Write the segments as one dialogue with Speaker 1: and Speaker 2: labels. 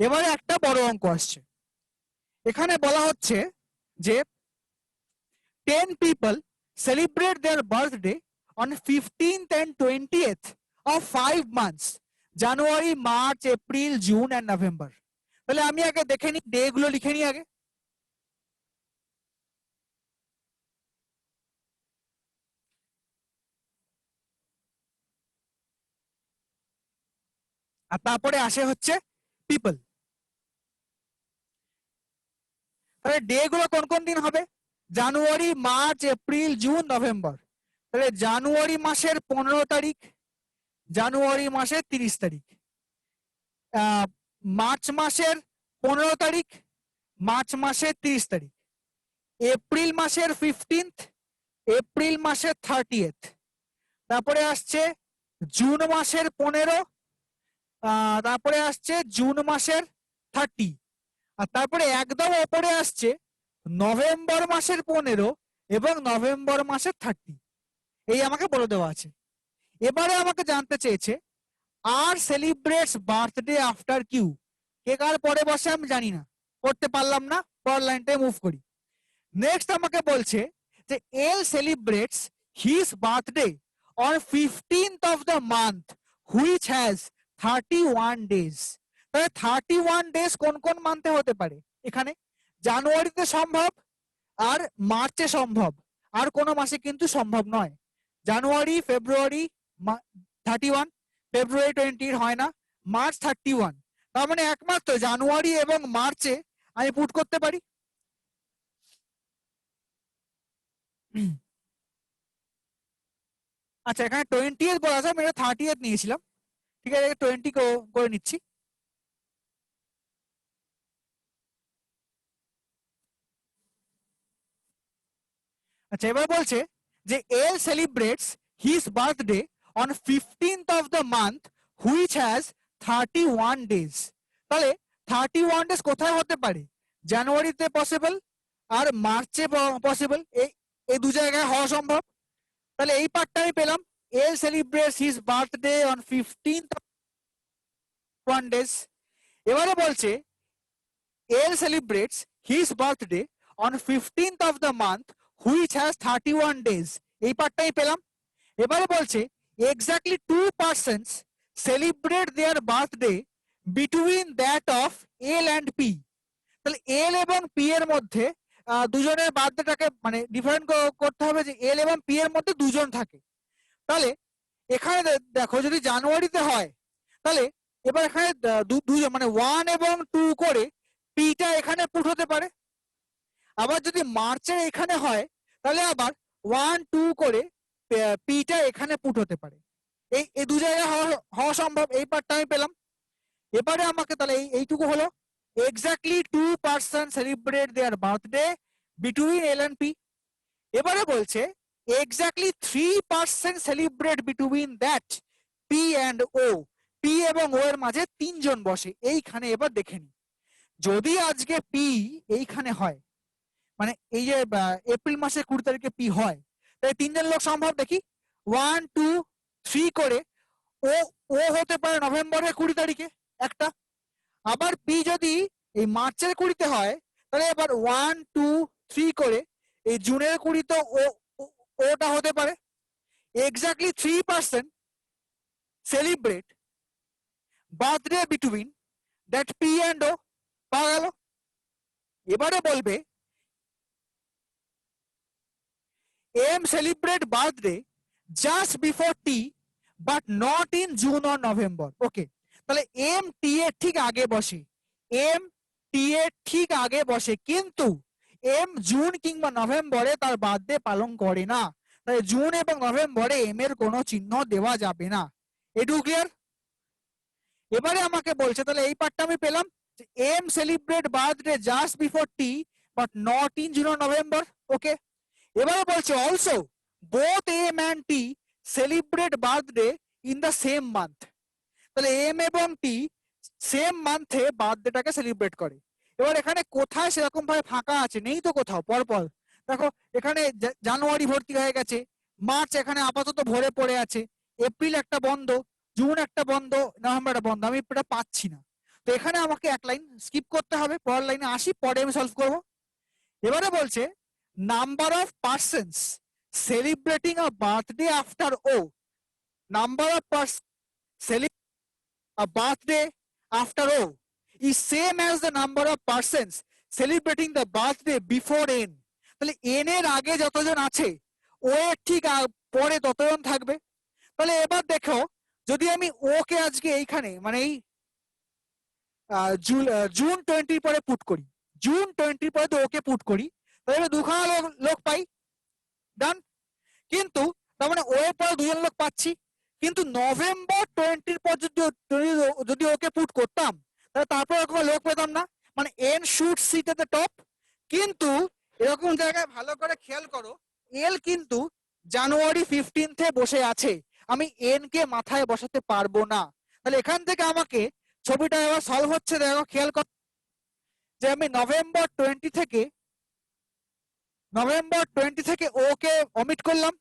Speaker 1: এবারে একটা বড় অঙ্ক আসছে, এখানে বলা হচ্ছে যে 10 people celebrate their birthday on 15th and 20th of 5 months, January, March, April, June and November. তাহলে আমি আগে দেখে নিই, ডে গুলো লিখে নিই আগে। আর তারপরে আসে হচ্ছে পিপল। তাহলে ডে গুলো কোন কোন দিন হবে? জানুয়ারি, মার্চ, এপ্রিল, জুন, নভেম্বর। তাহলে জানুয়ারি মাসের 15 তারিখ, জানুয়ারি মাসের 30 তারিখ, মার্চ মাসের 15 তারিখ, মার্চ মাসের 30 তারিখ, এপ্রিল মাসের 15th, এপ্রিল মাসের 30th, তারপরে আসছে জুন মাসের 15, তারপরে আসছে জুন মাসের 30, আর তারপরে একদম ওপরে আসছে নভেম্বর মাসের 15 এবং নভেম্বর মাসের 30। এই আমাকে বলে দেওয়া আছে। এবারে আমাকে জানতে চেয়েছে আর সেলিব্রেটস বার্থডে আফটার কিউ, কে কার পরে বসে আমি জানি না, করতে পারলাম না, পরের লাইনটায় মুভ করি। নেক্সট আমাকে বলছে যে L celebrates his birthday on 15th of the month which has 31 days. তাহলে 31 ডেজ কোন কোন মান্থে হতে পারে? এখানে জানুয়ারিতে সম্ভব, আর মার্চে সম্ভব, আর কোন মাসে কিন্তু সম্ভব নয়। জানুয়ারি, ফেব্রুয়ারি 31, ফেব্রুয়ারি 20 হয় না, মার্চ 31। তার মানে একমাত্র জানুয়ারি এবং মার্চে আমি পুট করতে পারি। আচ্ছা, এখানে 20th বলা আছে, আমি 30th নিয়েছিলাম, ঠিক আছে, 20 করে নিচ্ছি। আচ্ছা, এবার বলছে যে L celebrates his birthday on 15th of the month which has 31 days. তাহলে 31 ডেজ কোথায় হতে পারে? জানুয়ারিতে পসিবল আর মার্চে পসিবল, এই দু জায়গায় হওয়া সম্ভব। তাহলে এই পার্টটা আমি পেলাম, L celebrates his birthday on 15th 1 days. এবারে বলছে L celebrates his birthday on 15th of the month which has 31 days, এই পার্টটাই পেলাম। এবারে বলছে exactly 2 persons celebrate their birthday between that of L and P. তাহলে এল এবং P এর মধ্যে দুজনের বার্থডেটাকে মানে ডিফারেন্ট করতে হবে, যে এল এবং পি এর মধ্যে দুজন থাকে। তাহলে এখানে দেখো যদি জানুয়ারিতে হয়, তাহলে এবার এখানে দুজন মানে 1 এবং 2 করে পিটা এখানে পুট হতে পারে। আবার যদি মার্চে এখানে হয়, তাহলে আবার 1 2 করে পিটা এখানে পুট হতে পারে। এই দু জায়গায় হওয়া সম্ভব, এই পার্টটা আমি পেলাম। এবারে আমাকে তাহলে এইটুকু হলো, exactly 2 person celebrate their birthday between L and P. এবারে বলছে exactly 3 person celebrate between that P and O, P এবং ও এর মাঝে 3 জন বসে। এইখানে এবার দেখে নি, যদি আজকে পি এইখানে হয়, মানে এই যে এপ্রিল মাসের 20 তারিখে পি হয়, তাই 3 জন লোক সম্ভব। দেখি 1 2 3 করে ও ও হতে পারে নভেম্বরের 20 তারিখে একটা। আবার পি যদি এই মার্চের 20তে হয়, তাহলে এবার 1 2 3 করে এই জুনের 20তে ওটা হতে পারে। Exactly 3 person celebrate birthday between that P and O, পাওয়া গেল। এবারে বলবে M celebrate birthday just before T but not in June or November. Okay, তাহলে এম টি এর ঠিক আগে বসে, এম টি এর ঠিক আগে বসে, কিন্তু এম জুন কিংবা নভেম্বরে তার বার্থডে পালন করে না। তাই জুন এবং নভেম্বরে এম এর কোনো চিহ্ন দেওয়া যাবে না। এটুকু ক্লিয়ার? এবারে আমাকে বলছে, তাহলে এই পার্টটা আমি পেলাম, M celebrate birthday just before T but not in June or November. Okay, এবারে বলছে also both M and T celebrate birthday in the same month. তাহলে এম এবং টি সেম মান্থে বার্থডেটাকে সেলিব্রেট করে। এবার এখানে কোথায় সেরকম ভাবে ফাঁকা আছে? নেই তো কোথাও, পরপর দেখো এখানে জানুয়ারি ভর্তি হয়ে গেছে, মার্চ এখানে আপাতত ভরে পড়ে আছে, এপ্রিল একটা বন্ধ, জুন একটা বন্ধ, নভেম্বর একটা বন্ধ, আমি এটা পাচ্ছি না। তো এখানে আমাকে এক লাইন স্কিপ করতে হবে, পরের লাইনে আসি, পরে আমি সলভ করব। এবারে বলছে number of persons celebrating a birthday after O, number of person celebrating a birthday after O is same as the number of persons celebrating the birthday before N. তাহলে N এর আগে যতজন আছে O এর ঠিক পরে ততজন থাকবে। তাহলে এবার দেখো, যদি আমি ও কে আজকে এইখানে মানে এই জুন 20 পরে পুট করি, জুন 20 পরে তো ওকে পুট করি, তাহলে দুখানা লোক পাই, ডান। কিন্তু তার মানে ও এর পরে দুজন লোক পাচ্ছি, কিন্তু নভেম্বর 20 পর যদি ওকে পুট করতাম তাহলে তারপর এরকম লোক পেতাম না, মানে N should seat at the top. কিন্তু এরকম জায়গায় ভালো করে খেয়াল করো, এল কিন্তু জানুয়ারি 15 বসে আছে, আমি এন কে মাথায় বসাতে পারবো না। তাহলে এখান থেকে আমাকে ছবিটা এবার সলভ হচ্ছে, দেখো খেয়াল করো যে আমি নভেম্বর 20 থেকে ওকে অমিট করলাম,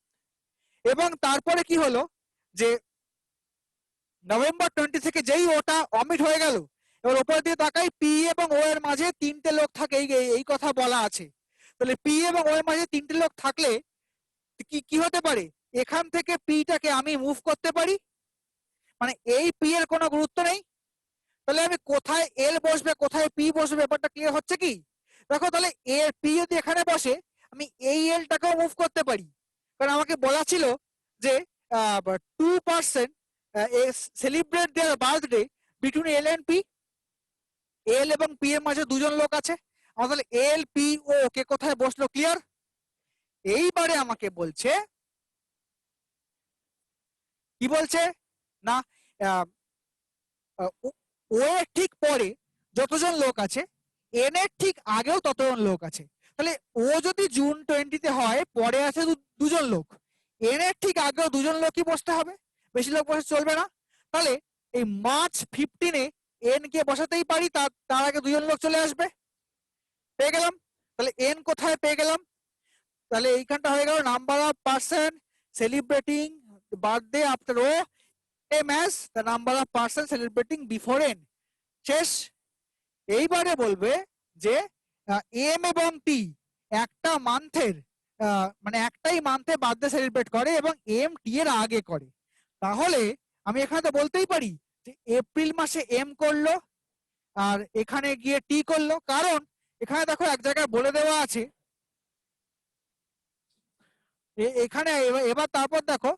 Speaker 1: এবং তারপরে কি হলো যে নভেম্বর 20 থেকে যেই ওটা অমিট হয়ে গেল, এবার উপর দিয়ে তাকাই পি এবং ও এর মাঝে তিনটে লোক থাকে, এই কথা বলা আছে। তাহলে পি এবং ও এর মাঝে তিনটে লোক থাকলে কি হতে পারে, এখান থেকে পিটাকে আমি মুভ করতে পারি, মানে এই পি এর কোনো গুরুত্ব নেই। তাহলে আমি কোথায় এল বসবে কোথায় পি বসবে ব্যাপারটা ক্লিয়ার হচ্ছে কি? দেখো তাহলে এর পি যদি এখানে বসে আমি এই এলটাকেও মুভ করতে পারি, কারণ আমাকে বলা ছিল যে 2% celebrate their birthday between L and P, L এবং পি এর মাঝে দুজন লোক আছে, আমাদের এল পি ও কে কোথায় বসলো ক্লিয়ার। এইবারে আমাকে বলছে কি বলছে না ও এর ঠিক পরে যতজন লোক আছে এন এর ঠিক আগেও ততজন লোক আছে। তাহলে ও যদি জুন 20 হয়, পরে আছে দুজন লোক, এন এর ঠিক আগেও দুজন লোকই বসতে হবে, বেশি লোক বসে চলবে না। তাহলে এই মার্চ 15 এন কে বসাতেই পারি, তার আগে দুজন লোক চলে আসবে, পেয়ে গেলাম। তাহলে এন কোথায় পেয়ে গেলাম, তাহলে এইখানটা হয়ে গেল number of person celebrating birthday after O same as the number of person celebrating before N, শেষ। এইবারে বলবে যে এম এবং টি একটা মান্থের মানে একটাই মান্থে বার্থডে সেলিব্রেট করে এবং এম টি এর আগে করে, তাহলে আমি এখানে তো বলতেই পারি যে এপ্রিল মাসে এম করলো আর এখানে গিয়ে টি করলো, কারণ এখানে দেখো এক জায়গায় বলে দেওয়া আছে, এখানে এবার তারপর দেখো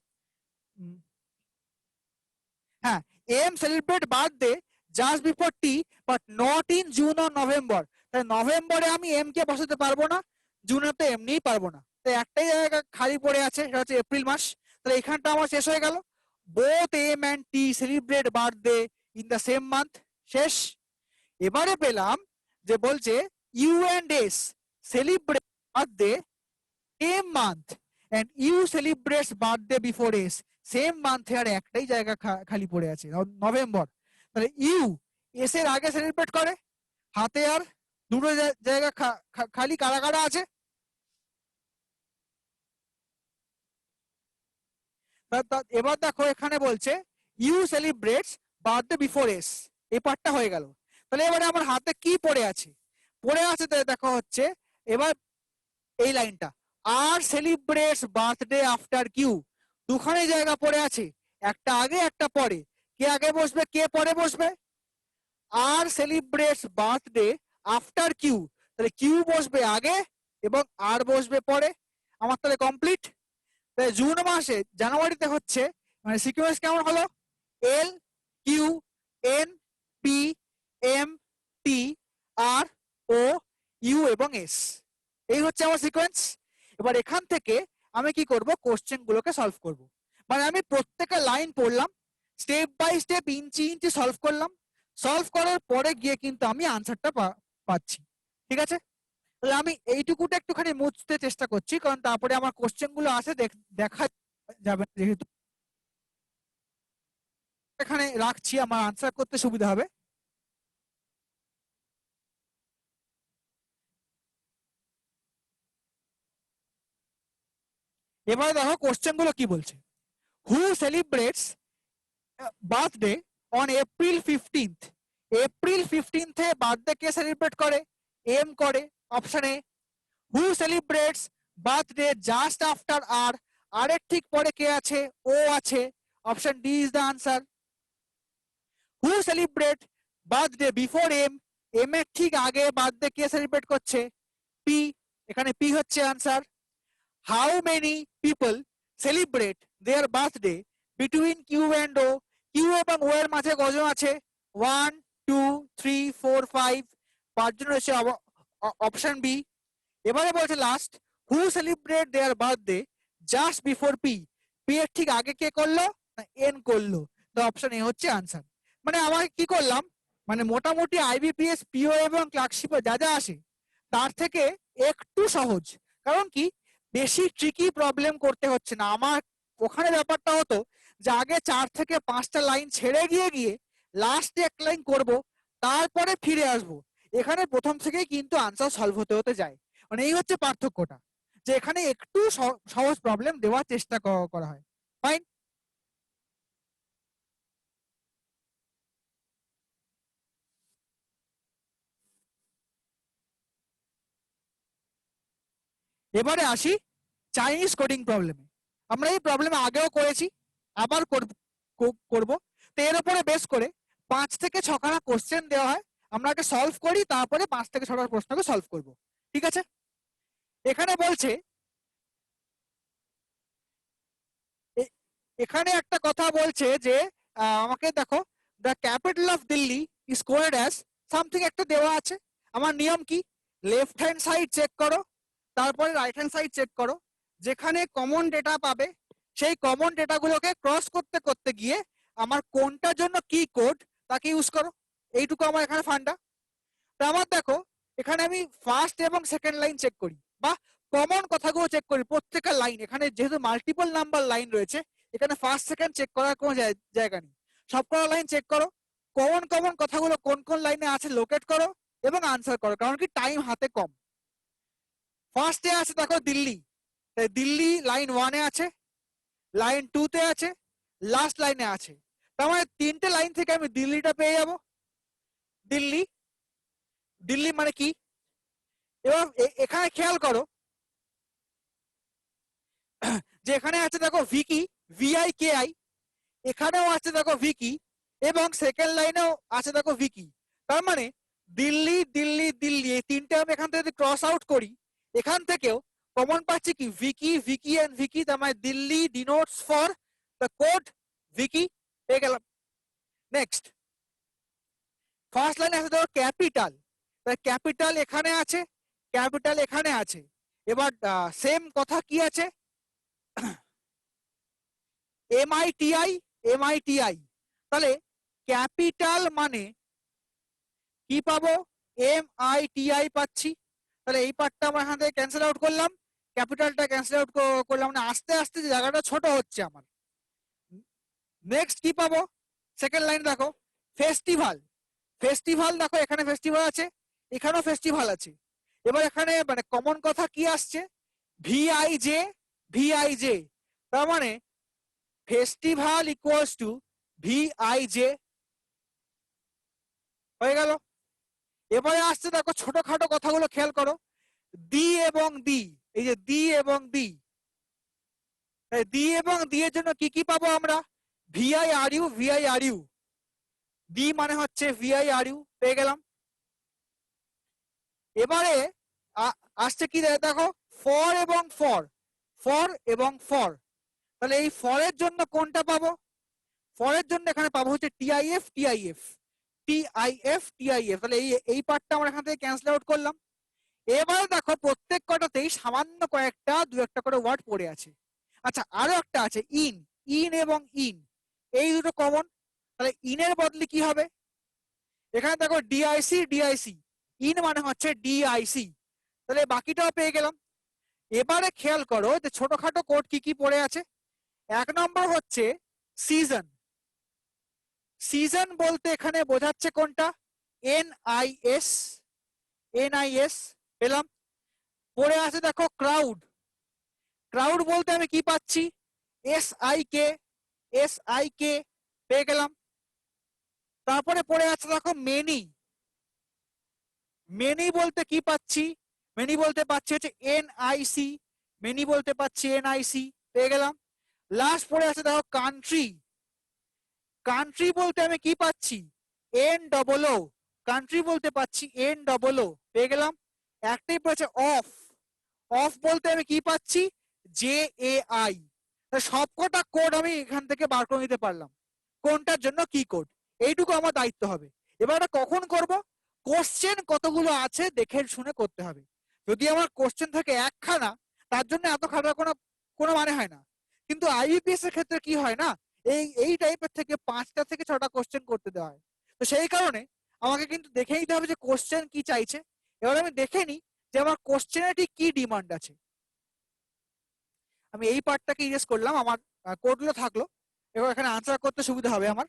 Speaker 1: হ্যাঁ, M celebrate birthday just before T but not in June or November. তাই নভেম্বরে আমি এম কে বসাতে পারবো না, জুনে তো এমনিই পারবো না, তাই একটাই জায়গা খালি পড়ে আছে, সেটা হচ্ছে এপ্রিল মাস। তাহলে এখানটা আমার শেষ হয়ে গেল, both M and T celebrate birthday in the same month, শেষ। এবারে পেলাম যে বলছে U and S celebrate birthday same month and U celebrates birthday before S same মান্থে, আর একটাই জায়গা খালি পড়ে আছে নভেম্বর। তাহলে ইউ এস এর আগে সেলিব্রেট করে, হাতে আর দুটো জায়গা খালি, কারা কারা আছে? এবার দেখো এখানে বলছে U celebrates birthday before S, এই পার্টটা হয়ে গেল। তাহলে এবারে আমার হাতে কি পড়ে আছে, পড়ে আছে দেখো হচ্ছে এবার এই লাইনটা, আর সেলিব্রেটস বার্থডে আফটার কিউ, দুখানে জায়গা পড়ে আছে, একটা আগে একটা পরে, কে আগে বসবে কে পরে বসবে? আর সেলিব্রেটস বার্থডে আফটার কিউ, তাহলে কিউ বসবে আগে এবং আর বসবে পরে, আমার তাহলে কমপ্লিট। তাহলে জুন মাসে জানুয়ারিতে হচ্ছে মানে সিকোয়েন্স কেমন হলো, L Q N P M T R O U এবং এস, এই হচ্ছে আমার সিকোয়েন্স। এবার এখান থেকে আমি কি করব, কোশ্চেন গুলোকে সলভ করব, মানে আমি প্রত্যেকটা লাইন পড়লাম, step by step inch inch solve করলাম, সলভ করার পরে গিয়ে কিন্তু আমি আনসারটা পাচ্ছি, ঠিক আছে। তাহলে আমি এইটুকুটা একটুখানি মুছতে চেষ্টা করছি, কারণ তারপরে আমার কোশ্চেন গুলো আছে দেখা যাবে, যেহেতু এখানে রাখছি আমার আনসার করতে সুবিধা হবে। এবারে দেখো কোশ্চেন গুলো কি বলছে, who celebrates birthday on April 15th April 15 birthday কে সেলিব্রেট করে? এম করে, option A. Who celebrates birthday just after R? R এর ঠিক পরে কে আছে? ও আছে, option D is the answer. Who celebrate birthday before M? M এর ঠিক আগে বার্থডে কে সেলিব্রেট করছে? পি, এখানে পি হচ্ছে answer. How many people celebrate their birthday between Q and O? Q এবং ও এর মাঝে কজন আছে? 1 2 3 4 5, 5জন রয়েছে, অপশন বি। এবারে বলছে last, who celebrate their birthday just before P? P এর ঠিক আগে কে করলো? না এন করলো, তো অপশন এ হচ্ছে আনসার। মানে আমাকে কি করলাম, মানে মোটামুটি আইবিপিএস, পিও এবং ক্লার্কশিপে যা যা আসে তার থেকে একটু সহজ। কারণ কি, বেশি ট্রিকি প্রবলেম করতে হচ্ছে না। আমার ওখানে ব্যাপারটা হতো যে আগে 4 থেকে 5টা লাইন ছেড়ে গিয়ে গিয়ে লাস্টে এক লাইন করব, তারপরে ফিরে আসব। এখানে প্রথম থেকেই কিন্তু আনসার সলভ হতে হতে যায়। মানে এই হচ্ছে পার্থক্যটা, যে এখানে একটু সহজ প্রবলেম দেওয়ার চেষ্টা করা হয়। ফাইন। এবারে আসি চাইনিজ কোডিং প্রবলেমে। আমরা এই প্রবলেম আগেও করেছি, আবার করব। তো এর উপরে বেস করে 5 থেকে 6খানা কোশ্চেন দেওয়া হয়, আমরা আগে সলভ করি, তারপরে 5 থেকে 6টা প্রশ্নকে সলভ করব। ঠিক আছে? এখানে বলছে, এখানে একটা কথা বলছে যে আমাকে দেখো, the capital of Delhi is coded as something একটা দেওয়া আছে। আমার নিয়ম কি, লেফট হ্যান্ড সাইড চেক করো, তারপরে রাইট হ্যান্ড সাইড চেক করো, যেখানে কমন ডেটা পাবে সেই কমন ডেটাগুলোকে ক্রস করতে করতে গিয়ে আমার কোনটার জন্য কি কোড তাকে ইউজ করো। এইটুকু আমার এখানে ফান্ডা। তো আমার দেখো, এখানে আমি ফার্স্ট এবং সেকেন্ড লাইন চেক করি, বা কমন কথাগুলো চেক করি প্রত্যেকটা লাইন। এখানে যেহেতু মাল্টিপল নাম্বার লাইন রয়েছে, এখানে ফার্স্ট সেকেন্ড চেক করার কোনো জায়গা নেই। সবকটা লাইন চেক করো, কমন কমন কথাগুলো কোন কোন লাইনে আছে লোকেট করো এবং আনসার করো, কারণ কি টাইম হাতে কম। ফার্স্টে আছে দেখো দিল্লি, দিল্লি লাইন 1-এ আছে, লাইন 2-তে আছে, লাস্ট লাইনে আছে। তার মানে 3টে লাইন থেকে আমি দিল্লিটা পেয়ে যাব। দিল্লি, দিল্লি মানে কি? এবার এখানে খেয়াল করো যে এখানে আছে দেখো ভিকি, ভিআই কে আই, এখানেও আছে দেখো ভিকি, এবং সেকেন্ড লাইনেও আছে দেখো ভিকি। তার মানে দিল্লি দিল্লি দিল্লি, এই 3টে আমি এখান থেকে যদি ক্রস আউট করি, এখান থেকেও কমন পাচ্ছি কি ভিকি, ভিকি এন্ড ভিকি। তার মানে Delhi denotes for the code Vicky, পেয়ে গেলাম। নেক্সট, ফার্স্ট লাইনে আছে দেখো ক্যাপিটাল, ক্যাপিটাল এখানে আছে, ক্যাপিটাল এখানে আছে। এবার সেম কথা কি আছে, এমআইটিআই, এমআইটিআই। তাহলে ক্যাপিটাল মানে কি পাবো? এমআইটিআই পাচ্ছি। তাহলে এই পার্টটা আমরা এখান থেকে ক্যান্সেল আউট করলাম, ক্যাপিটালটা ক্যান্সেল আউট করলাম, মানে আস্তে আস্তে যে জায়গাটা ছোট হচ্ছে আমার। নেক্সট কি পাবো? সেকেন্ড লাইন দেখো ফেস্টিভ্যাল, ফেস্টিভ্যাল দেখো এখানে ফেস্টিভ্যাল আছে, এখানেও ফেস্টিভ্যাল আছে। এবার এখানে মানে কমন কথা কি আসছে? ভিআইজে, ভিআইজে। তার মানে ফেস্টিভ্যাল ইকুয়ালস টু ভিআইজে, হয়ে গেল। এবারে আসছে দেখো ছোটখাটো কথাগুলো খেয়াল করো, দি এবং দি, এই যে দি এবং দি, দি এবং দি এর জন্য কি কি পাবো আমরা? VI R U, VI R U. D মানে হচ্ছে ভিআই আর ইউ, পেয়ে গেলাম। এবারে আসছে কি দেখো, ফর এবং ফর, ফর এবং ফর। তাহলে এই ফরের জন্য কোনটা পাবো? ফরের জন্য এখানে পাবো হচ্ছে টিআইএফ, টিআইএফ, টিআইএফ, টিআইএফ। তাহলে এই পার্টটা আমরা এখান থেকে ক্যান্সেল আউট করলাম। এবারে দেখো প্রত্যেক কটাতেই সামান্য কয়েকটা দু একটা করে ওয়ার্ড পড়ে আছে। আচ্ছা, আরো একটা আছে ইন, ইন এবং ইন, এই দুটো কমন। তাহলে ইনের বদলে কি হবে? এখানে দেখো ডিআইসি, ডিআইসি, ইন মানে হচ্ছে ডিআইসি। তাহলে বাকিটাও পেয়ে গেলাম। এবারে খেয়াল করো যে ছোটখাটো কোড কি কি পড়ে আছে। 1 নম্বর হচ্ছে সিজন, সিজন বলতে এখানে বোঝাচ্ছে কোনটা? এনআইএস, এনআইএস পেলাম। পড়ে আছে দেখো ক্রাউড, ক্রাউড বলতে আমি কি পাচ্ছি? S I K, S I K, পেয়ে গেলাম। তারপরে পড়ে আছে দেখো মেনি। মেনি বলতে কি পাচ্ছি? মেনি বলতে পাচ্ছি হচ্ছে এনআইসি। মেনি বলতে পাচ্ছি এনআইসি, পেয়ে গেলাম। লাস্ট পড়ে আছে দেখো কান্ট্রি। কান্ট্রি বলতে আমি কি পাচ্ছি? N double O. কান্ট্রি বলতে পাচ্ছি এন ডবল ও, পেয়ে গেলাম। একটাই পড়েছে অফ। অফ বলতে আমি কি পাচ্ছি? J A I. সবকটা কোড আমি এখান থেকে বার করে নিতে পারলাম কোনটার জন্য কি কোড, এইটুকু আমার দায়িত্ব হবে। এবার এটা কখন করব? কোশ্চেন কতগুলো আছে দেখে শুনে করতে হবে। যদি আমার কোশ্চেন থাকে একখানা, তার জন্য এত খাটার কোনো কোনো মানে হয় না। কিন্তু আইবিপিএস এর ক্ষেত্রে কি হয় না, এই টাইপের থেকে 5টা থেকে 6টা কোশ্চেন করতে দেওয়া হয়। তো সেই কারণে আমাকে কিন্তু দেখে নিতে হবে যে কোশ্চেন কি চাইছে। এবার আমি দেখে নিই যে আমার কোশ্চেনে ঠিক কি ডিমান্ড আছে। আমি এই পার্টটাকে ইরেজ করলাম, আমার কোডগুলো থাকলো। এবার এখানে আনসার করতে সুবিধা হবে আমার।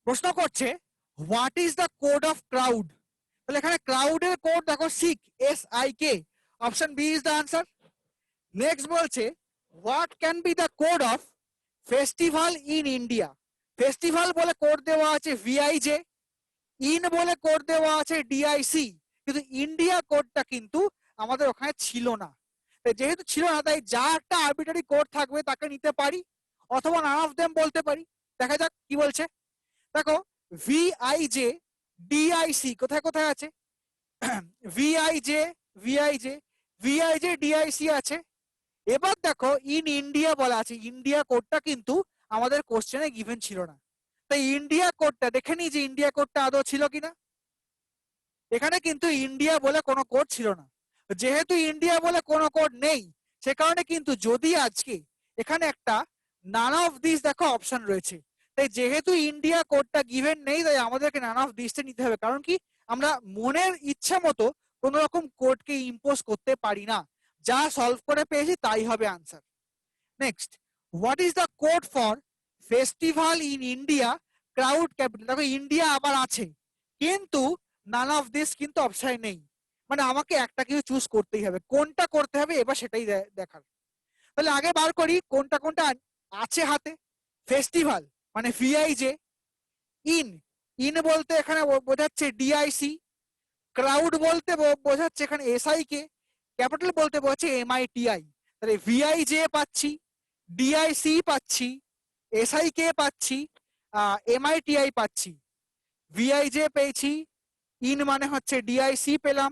Speaker 1: প্রশ্ন করছে what is the code of crowd. তাহলে এখানে ক্রাউডের কোড দেখো SIK, SIK। Option B is the answer. Next বলছে what can be the code of festival in India. Festival বলে কোড দেওয়া আছে VIJ, ইন বলে কোড দেওয়া আছে DIC, কিন্তু ইন্ডিয়া কোডটা কিন্তু আমাদের ওখানে ছিল না। যেহেতু ছিল না, তাই যা একটা আরবিটারি কোড থাকবে তাকে নিতে পারি, অথবা নান অফ দেম বলতে পারি। দেখা যাক কি বলছে। দেখো VIJ DIC কোথায় কোথায় আছে? VIJ VIJ VIJ DIC আছে। এবার দেখো ইন ইন্ডিয়া বলা আছে, ইন্ডিয়া কোডটা কিন্তু আমাদের কোশ্চেনে গিভেন ছিল না। তাই ইন্ডিয়া কোডটা দেখে নি যে ইন্ডিয়া কোডটা আদৌ ছিল কিনা। এখানে কিন্তু ইন্ডিয়া বলে কোনো কোড ছিল না। যেহেতু ইন্ডিয়া বলে কোনো কোড নেই, সে কারণে কিন্তু যদি আজকে এখানে একটা নান অফ দিস দেখো অপশন রয়েছে, তাই যেহেতু ইন্ডিয়া কোডটা গিভেন নেই, তাই আমাদেরকে নান অফ দিসটা নিতে হবে। কারণ কি, আমরা মনের ইচ্ছা মতো কোন রকম কোডকে ইম্পোজ করতে পারি না। যা সলভ করে পেয়েছি তাই হবে answer. Next, what is the code for festival in India crowd capital. দেখো ইন্ডিয়া আবার আছে, কিন্তু নান অফ দিস কিন্তু অপশন নেই। মানে আমাকে একটা কিছু চুজ করতেই হবে, কোনটা করতে হবে এবার সেটাই দেখার। তাহলে আগে বার করি কোনটা কোনটা আছে হাতে। ফেস্টিভ্যাল মানে VIJ। ইন, ইন বলতে এখানে বোঝাচ্ছে DIC। ক্রাউড বলতে বোঝাচ্ছে এখানে SIK। ক্যাপিটাল বলতে বোঝাচ্ছে MITI। তাহলে VIJ পাচ্ছি, DIC পাচ্ছি, SIK পাচ্ছি, MITI পাচ্ছি। VIJ পেয়েছি, ইন মানে হচ্ছে DIC পেলাম,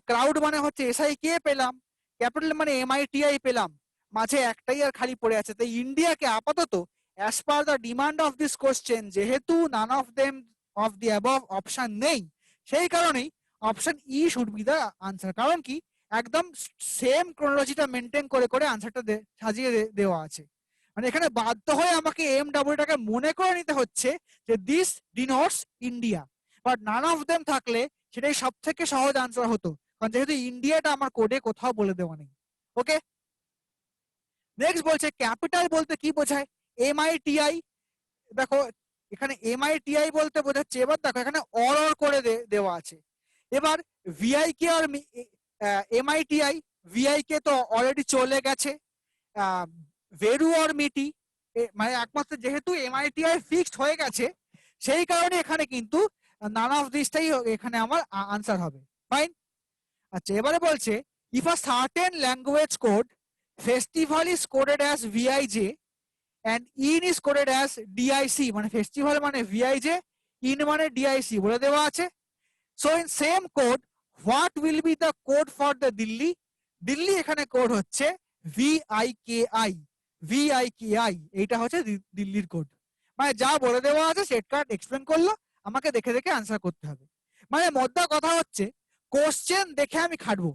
Speaker 1: ক্রাউড মানে হচ্ছে SIK পেলাম, ক্যাপিটাল মানে MITI পেলাম। মাঝে একটাই আর খালি পড়ে আছে। তাই ইন্ডিয়াকে আপাতত as per the demand of this question, যেহেতু none of them of the above option নেই, সেই কারণেই option E should be the answer. কারণ কি, একদম সেম ক্রোনোলজিটা মেনটেন করে করে আনসারটা সাজিয়ে দেওয়া আছে। মানে এখানে বাধ্য হয়ে আমাকে MWটাকে মনে করে নিতে হচ্ছে যে this denotes India. But none of them থাকলে সেটাই সব থেকে সহজ আনসার হতো, কারণ যেহেতু ইন্ডিয়াটা আমার কোডে কোথাও বলে দেওয়া নেই। ওকে, নেক্সট বলছে ক্যাপিটাল বলতে কি বোঝায়? MITI। দেখো এখানে MITI বলতে বোঝাচ্ছে, এবার দেখো এখানে অর করে দেওয়া আছে। এবার VIK আর MITI, VIK তো অলরেডি চলে গেছে, ভেরু আর মিটি, মানে একমাত্র যেহেতু MITI ফিক্সড হয়ে গেছে, সেই কারণে এখানে কিন্তু নান অফ দিসটাই এখানে আমার আনসার হবে। ফাইন। আচ্ছা, এবারে বলছে if a certain language code festival is coded as VIJ and in is coded as DIC, মানে ফেস্টিভ্যাল মানে VIJ, in মানে DIC বলে দেওয়া আছে। So in same code what will be the code for the Delhi. Delhi এখানে code হচ্ছে VIKI। VIKI এইটা হচ্ছে দিল্লির কোড। মানে যা বলে দেওয়া আছে সেট কার্ড এক্সপ্লেন করলো, আমাকে দেখে দেখে আনসার করতে হবে। মানে মোদ্দা কথা হচ্ছে কোশ্চেন দেখে আমি খাটবো।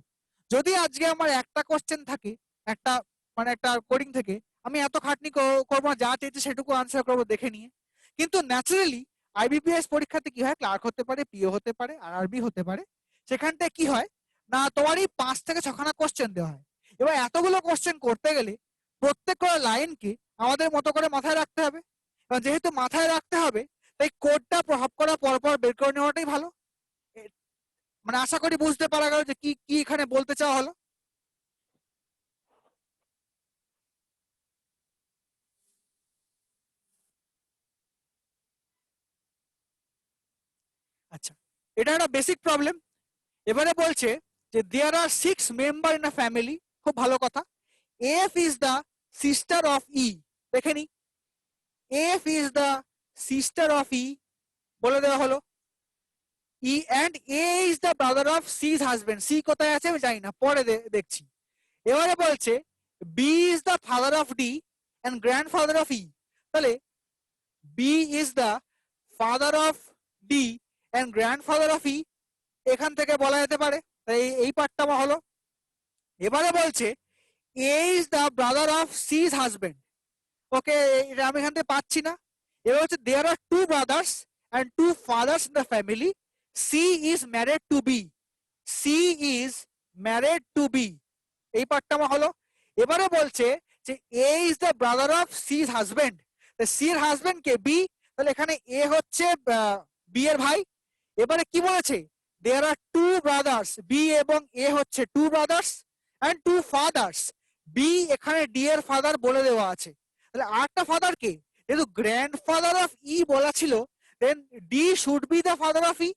Speaker 1: যদি আজকে আমার একটা কোশ্চেন থাকে, একটা মানে একটা কোডিং থেকে, আমি এত খাটনি করবো না, যা চেয়েছে সেটুকু আনসার করবো দেখে নিয়ে। কিন্তু ন্যাচারালি IBPS পরীক্ষাতে কি হয়, ক্লার্ক হতে পারে, PO হতে পারে, RRB হতে পারে, সেখানটায় কি হয় না, তোমারই 5 থেকে 6খানা কোশ্চেন দেওয়া হয়। এবার এতগুলো কোশ্চেন করতে গেলে প্রত্যেকটা লাইনকে আমাদের মতো করে মাথায় রাখতে হবে। কারণ যেহেতু মাথায় রাখতে হবে, তাই কোডটা প্রভাব করা পরপর বের করে নেওয়াটাই ভালো। মানে আশা করি বুঝতে পারা গেল যে কি কি এখানে বলতে চাওয়া হলো। এটা একটা বেসিক প্রবলেম। এবারে বলছে যে there are 6 member in a family, খুব ভালো কথা। F is the sister of E, দেখে নি, F is the sister of E বলে দেওয়া হলো। E and A is the brother of C's husband, C কোথায় আছে আমি জানি না, পরে দেখছি। এবারে বলছে B is the father of D and grandfather of E, তাহলে B is the father of D and grandfather of ই, এখান থেকে বলা যেতে পারে। তাই এই পার্টটা আমার হলো। এবারে বলছে A is the brother of C's husband, okay, এটা আমি এখান থেকে পাচ্ছি না। এবার হচ্ছে there are 2 brothers and 2 fathers in the family, C is married to B, C is married to B, এই পার্টটা আমার হলো। এবারে বলছে যে A is the brother of C's husband, C এর হাজবেন্ড কে বি, তাহলে এখানে এ হচ্ছে বি এর ভাই। এবারে কি বলেছে দেয়ার আর 2 ব্রাদার্স, বি এবং এ হচ্ছে 2 ব্রাদার্স অ্যান্ড 2 ফাদার্স, বি এখানে ডি এর ফাদার বলে দেওয়া আছে, তাহলে আরেকটা ফাদার কে, যেহেতু গ্র্যান্ডফাদার অফ ই বলা ছিল, then D should be the father of E,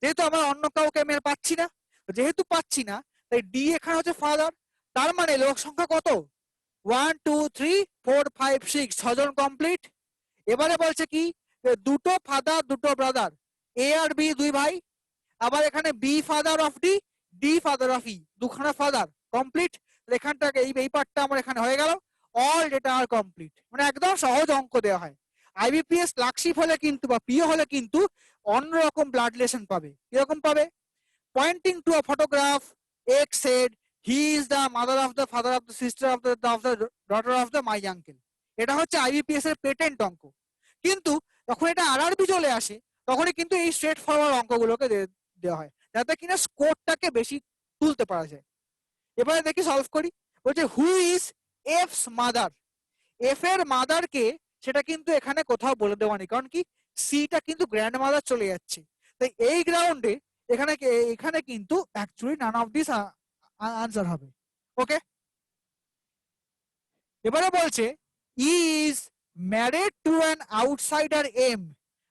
Speaker 1: যেহেতু আমরা অন্য কাউকে আমি আর পাচ্ছি না, যেহেতু পাচ্ছি না তাই ডি এখানে হচ্ছে ফাদার। তার মানে লোক সংখ্যা কত, 1 2 3 4 5 6, 6 জন কমপ্লিট। এবারে বলছে কি দুটো ফাদার দুটো ব্রাদার, এ আর বি 2 ভাই, আবার এখানে B father of D, D father of E, দুখানা ফাদার কমপ্লিট। এখানটাকে এই পার্টটা আমার এখানে হয়ে গেল, অল ডেটা আর কমপ্লিট, মানে একদম সহজ অঙ্ক দেওয়া হয়। আইবিপিএস ক্লার্কশিপ হলে কিন্তু বা পিও হলে কিন্তু অন্যরকম ব্লাড রিলেশন পাবে। কিরকম পাবে, pointing to a photograph, X said he is the mother of the father of the sister of the daughter of the my uncle, এটা হচ্ছে আইবিপিএস এর পেটেন্ট অঙ্ক। কিন্তু যখন এটা আরআরবি চলে আসে তখনই কিন্তু এই স্ট্রেট ফরওয়ার্ড অঙ্কগুলোকে দেওয়া হয়, যাতে কিনা স্কোরটাকে বেশি তুলতে পারা যায়। এবারে দেখি সলভ করি। বলছে হু ইজ এফস মাদার, এফ এর মাদার কে সেটা কিন্তু এখানে কোথাও বলে দেওয়া নেই, কারণ কি সিটা কিন্তু গ্র্যান্ড মাদার চলে যাচ্ছে, তাই এই গ্রাউন্ডে এখানে এখানে কিন্তু actually none of this answer হবে। ওকে, এবারে বলছে is married to an outsider M,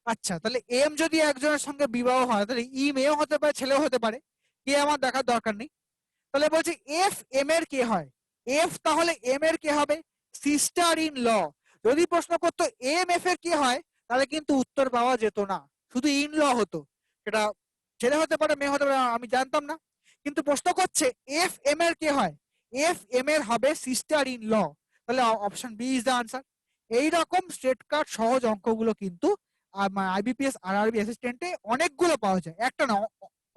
Speaker 1: আচ্ছা তাহলে এম যদি একজনের সঙ্গে বিবাহ হয় তাহলে ই মেয়েও হতে পারে ছেলেও হতে পারে, কে আমার দেখার দরকার নেই। তাহলে বলছে এফ এম এর কে হয়, এফ তাহলে এম এর কে হবে, সিস্টার ইন ল। যদি প্রশ্ন করতো এম এফ এর কে হয় তাহলে কিন্তু উত্তর পাওয়া যেত না, শুধু ইন ল হতো, সেটা ছেলে হতে পারে মেয়ে হতে পারে আমি জানতাম না। কিন্তু প্রশ্ন করছে এফ এম এর কে হয়, এফ এম এর হবে সিস্টার ইন ল, তাহলে option B is the answer. এইরকম স্ট্রেট কাট সহজ অঙ্কগুলো কিন্তু আইবিপিএস আরআরবি অ্যাসিস্ট্যান্টে অনেকগুলো পাওয়া যায়, একটা না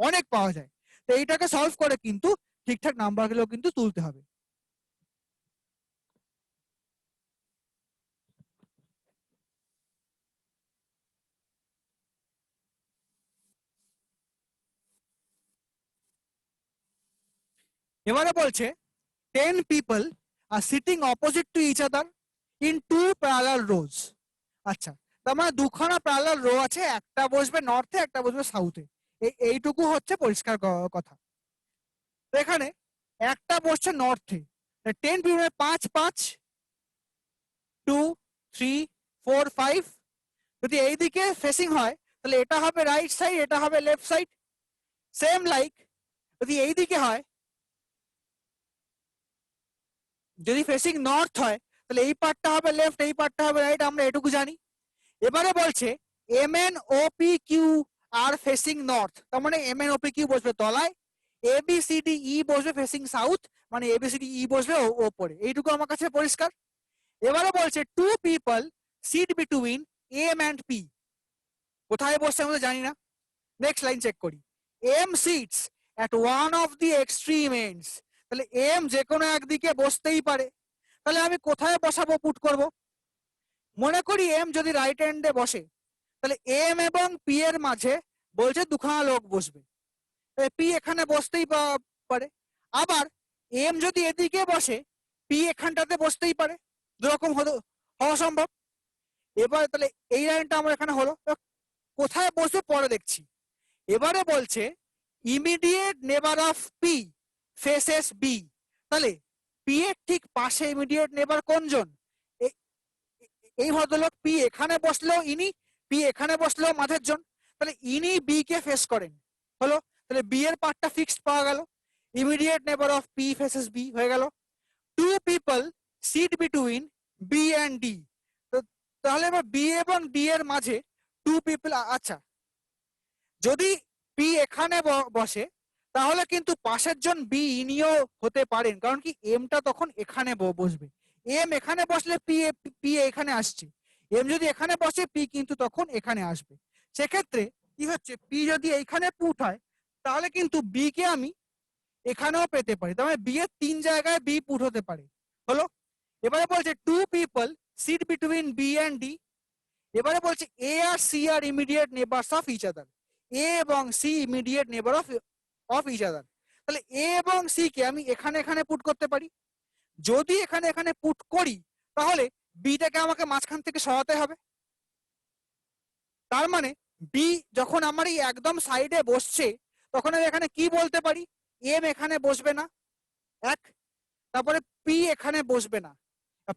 Speaker 1: অনেক পাওয়া যায়। তো এইটাকে সলভ করে কিন্তু ঠিকঠাক নাম্বারগুলো কিন্তু তুলতে হবে। এবারে বলছে 10 people are sitting opposite to each other in 2 parallel rows, আচ্ছা তার মানে দুখানা প্যারালাল রো আছে, একটা বসবে নর্থে একটা বসবে সাউথে, এইটুকু হচ্ছে পরিষ্কার কথা। তো এখানে একটা বসছে নর্থে, 10 people 5 5 2 3 4 5, যদি এইদিকে ফেসিং হয় তাহলে এটা হবে রাইট সাইড, এটা হবে লেফট সাইড। সেম লাইক যদি এইদিকে হয়, যদি ফেসিং নর্থ হয় তাহলে এই পার্টটা হবে লেফট, এই পার্টটা হবে রাইট, আমরা এটুকু জানি। এবারে বলছে M N O P Q are facing north, তার মানে M N O P Q বসবে তলায়, A B C D E বসবে ফেসিং সাউথ, মানে A B C D E বসবে ওপরে, এইটুকু আমার কাছে পরিষ্কার। এবারে বলছে 2 people sit between M and P, কোথায় বসছে আমরা জানি না। নেক্সট লাইন চেক করি, M sits at one of the extreme ends, তাহলে এম যে কোনো একদিকে বসতেই পারে, তাহলে আমি কোথায় বসাবো পুট করব। মনে করি এম যদি রাইট হ্যান্ডে বসে তাহলে এম এবং পি এর মাঝে বলছে দুখানা লোক বসবে, পি এখানে বসতেই পারে, আবার এম যদি এদিকে বসে পি এখানটাতে বসতেই পারে, দুরকম হওয়া সম্ভব। এবার তাহলে এই লাইনটা আমার এখানে হলো, কোথায় বসবে পরে দেখছি। এবারে বলছে immediate neighbour of P faces B, তাহলে পি এর ঠিক পাশে ইমিডিয়েট নেবার কোনজন, এই ভদ্রলোক, পি এখানে বসলেও ইনি, পি এখানে বসলেও মাঝের জন, তাহলে ইনি বি কে ফেস করেন, হলো, তাহলে বি এর পার্টটা ফিক্সড পাওয়া গেল। Immediate neighbour of P faces B হয়ে গেল। Two people sit between B and D. তাহলে এবার বি এবং ডি এর মাঝে টু পিপল, আচ্ছা যদি পি এখানে বসে তাহলে কিন্তু পাশের জন বি ইনিও হতে পারেন, কারণ কি এমটা তখন এখানে বসবে। এম এখানে বসলে পি পি এখানে আসছে, এম যদি এখানে বসে পি কিন্তু তখন এখানে আসবে। সেক্ষেত্রে কি হচ্ছে, পি যদি এইখানে পুট হয় তাহলে কিন্তু বি কে আমি এখানেও পেতে পারি, তার মানে বি এর 3 জায়গায় বি পুট হতে পারে। হলো, এবারে বলছে two people sit between B and D. এবারে বলছে A R C are immediate neighbours of each other. A এবং C immediate neighbour of each other. তাহলে এ এবং সি কে আমি এখানে এখানে পুট করতে পারি। যদি এখানে এখানে পুট করি তাহলে বিটাকে আমাকে মাঝখান থেকে সরাতে হবে। তার মানে বি যখন আমার এই একদম সাইডে বসছে তখন আমি এখানে কি বলতে পারি, এম এখানে বসবে না এক, তারপরে পি এখানে বসবে না।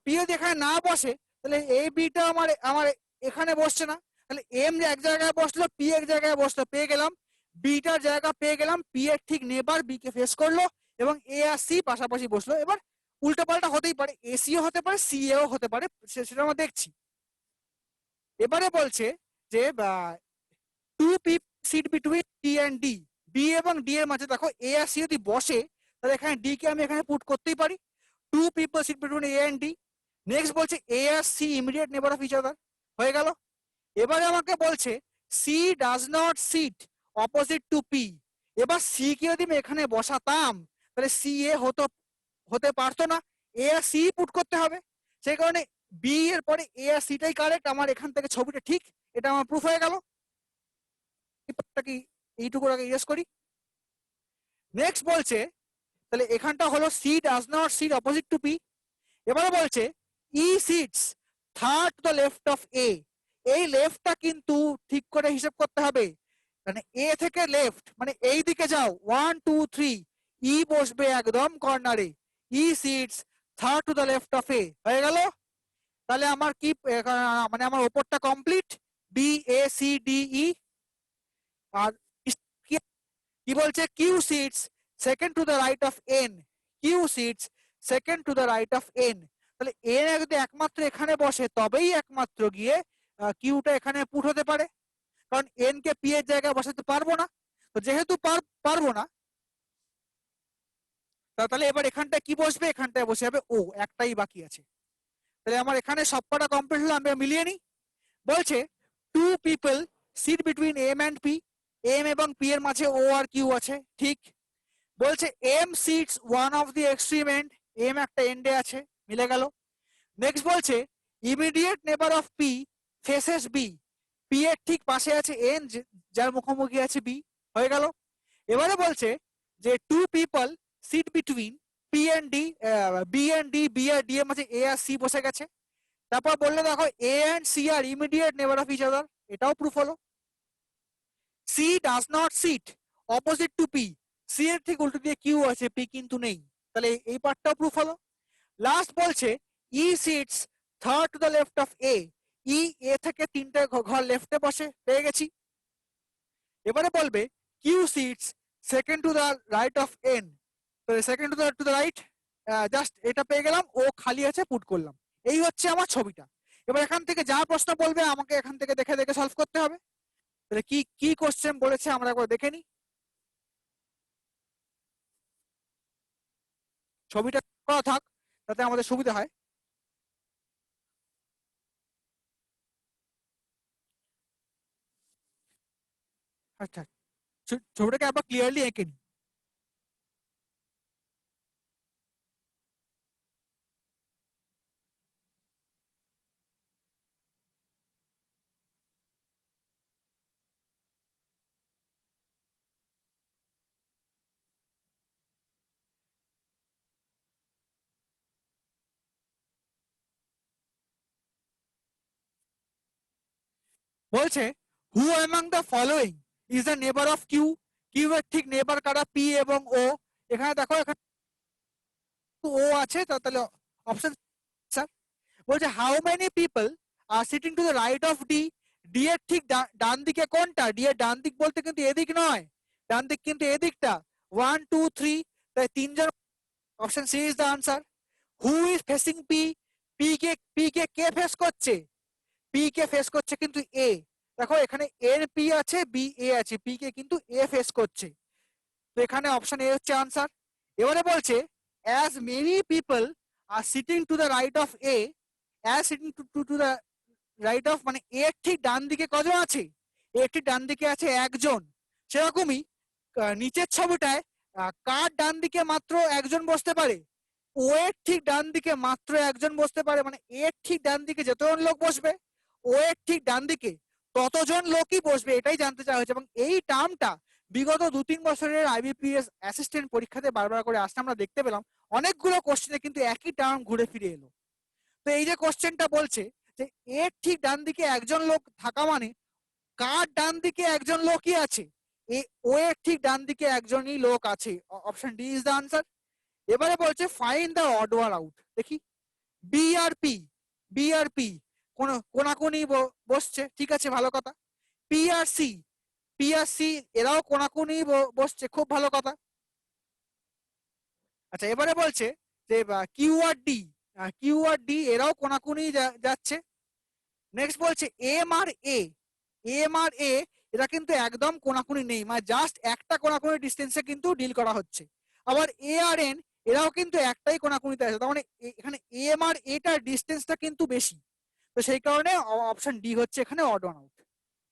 Speaker 1: পি যদি এখানে না বসে তাহলে এই বিটা আমার আমার এখানে বসছে না, তাহলে এম এক জায়গায় বসলো পি এক জায়গায় বসলো, পেয়ে গেলাম বিটার জায়গা পেয়ে গেলাম, পি এর ঠিক নেবার বি কে ফেস করলো এবং এ আর সি পাশাপাশি বসলো। এবার উল্টো পাল্টা হতেই পারে, এসিও হতে পারে সিএও হতে পারে, সেটা আমরা দেখছি। এবারে বলছে যে two people sit between D and D, B এবং ডি এর মাঝে দেখো এ আর সি যদি বসে তাহলে এখানে ডি কে আমি এখানে পুট করতেই পারি। Two people sit between A and D. Next বলছে A R C immediate neighbour of each other হয়ে গেল। এবারে আমাকে বলছে C does not sit opposite to P. এবার সি কে যদি আমি এখানে বসাতাম তাহলে সি এ হতে পারতো না, এ আর সি পুট করতে হবে। সেই কারণে বি এর পরে এ আর সিটাই কারেক্ট, আমার এখান থেকে ছবিটা ঠিক, এটা আমার প্রুফ হয়ে গেল। কি এইটুকু আগে ইয়েস করি। নেক্সট বলছে তাহলে এখানটা হলো C does not sit opposite to P. এবারে বলছে E sits third to the left of A. এই লেফটটা কিন্তু ঠিক করে হিসাব করতে হবে, মানে এ থেকে লেফট মানে এই দিকে যাও 1 2 3, ই বসবে একদম কর্নারে। E sits third to the left of A হয়ে গেল। তাহলে আমার কি মানে আমার উপরটা complete, B A C D E. আর কি বলছে Q sits second to the right of N, Q sits second to the right of N. তাহলে এন যদি একমাত্র এখানে বসে তবেই একমাত্র গিয়ে কিউটা এখানে পুট হতে পারে, কারণ এন কে পি এর জায়গায় বসাতে পারবো না। তো যেহেতু পারবো না তাহলে এবার এখানটা কি বসবে, এখানটায় বসে যাবে ও, একটাই বাকি আছে। তাহলে আমার এখানে সবকটা কমপ্লিট হলো, আমি মিলিয়ে নিই। বলছে two people sit between M and P, M এবং পি এর মাঝে ও আর কিউ আছে, ঠিক। বলছে M sits one of the extreme end, M একটা এন্ডে আছে, মিলে গেল। নেক্সট বলছে immediate neighbour of P faces B, P এর ঠিক পাশে আছে এন যার মুখোমুখি আছে বি, হয়ে গেল। এবারে বলছে যে two people sit between P and D, B and D, B আর ডি এর মাঝে এ আর সি বসে গেছে। তারপর বললে দেখো A and C are immediate neighbour of each other, এটাও প্রুফ হলো। C does not sit opposite to P, C এর ঠিক উল্টো দিয়ে কিউ আছে, পি কিন্তু নেই, তাহলে এই পার্টটাও প্রুফ হলো। লাস্ট বলছে E sits third to the left of A, E A থেকে 3টে ঘর লেফটে বসে, পেয়ে গেছি। এবারে বলবে Q sits second to the right of N, তাহলে second to the right, just এটা পেয়ে গেলাম, ও খালি আছে পুট করলাম। এই হচ্ছে আমার ছবিটা। এবার এখান থেকে যা প্রশ্ন বলবে আমাকে এখান থেকে দেখে দেখে সলভ করতে হবে। তাহলে কি কি কোশ্চেন বলেছে আমরা একবার দেখে নিই। ছবিটা করা থাক তাতে আমাদের সুবিধা হয়। আচ্ছা, ছবিটাকে আবার ক্লিয়ারলি এঁকে নিই। বলছে who among the following is the neighbour of Q, Q এর ঠিক নেবার কারা, পি এবং ও। এখানে দেখো এখানে ও আছে, তাহলে অপশন স্যার। বলছে how many people are sitting to the right of D, D এর ঠিক ডান দিকে কোনটা, ডি এর ডান দিক বলতে কিন্তু এদিক নয়, ডান দিক কিন্তু এদিকটা 1 2 3, তাই তিনজন, option C is the answer. Who is facing P, P কে কে ফেস করছে, পি কে ফেস করছে কিন্তু এ, দেখো এখানে এর পি আছে বি এ আছে, পি কে কিন্তু এ ফেস করছে, তো এখানে অপশন এ হচ্ছে আনসার। এবারে বলছে as many people are sitting to the right of A, as sitting to the right of মানে এর ঠিক ডান দিকে কজন আছে, এর ঠিক ডান দিকে আছে একজন, সেরকমই নিচের ছবিটায় কার ডান দিকে মাত্র একজন বসতে পারে, ও এর ঠিক ডান দিকে মাত্র একজন বসতে পারে, মানে এর ঠিক ডান দিকে যতজন লোক বসবে ও এর ঠিক ডান দিকে ততজন লোকই বসবে, এটাই জানতে চাওয়া হয়েছে। এবং এই টার্মটা বিগত 2-3 বছরের আইবিপিএস অ্যাসিস্ট্যান্ট পরীক্ষাতে বারবার করে আসতে আমরা দেখতে পেলাম, অনেকগুলো কোশ্চেনে কিন্তু একই টার্ম ঘুরে ফিরে এলো। তো এই যে কোশ্চেনটা বলছে যে এর ঠিক ডান দিকে একজন লোক থাকা মানে কার ডান দিকে একজন লোকই আছে, ও এর ঠিক ডান দিকে একজনই লোক আছে, option D is the answer. এবারে বলছে find the odd one out, দেখি বি আর পি, বি আর পি কোনাকুনি বসছে, ঠিক আছে ভালো কথা। P R C, P R C এরাও কোনাকুনি বসছে, খুব ভালো কথা। আচ্ছা এবারে বলছে যে Q R D, Q R D এরাও কোনাকুনি যাচ্ছে। নেক্সট বলছে এম আর এ, এম আর এ এরা কিন্তু একদম কোনাকুনি নেই, মানে জাস্ট একটা কোনাকুনি ডিস্টেন্সে কিন্তু ডিল করা হচ্ছে। আবার এ আর এন এরাও কিন্তু একটাই কোনাকুনিতে আছে, তার মানে এখানে এম আর এটার ডিস্টেন্সটা কিন্তু বেশি, তো সেই কারণে অপশন ডি হচ্ছে এখানে অড ওয়ান আউট।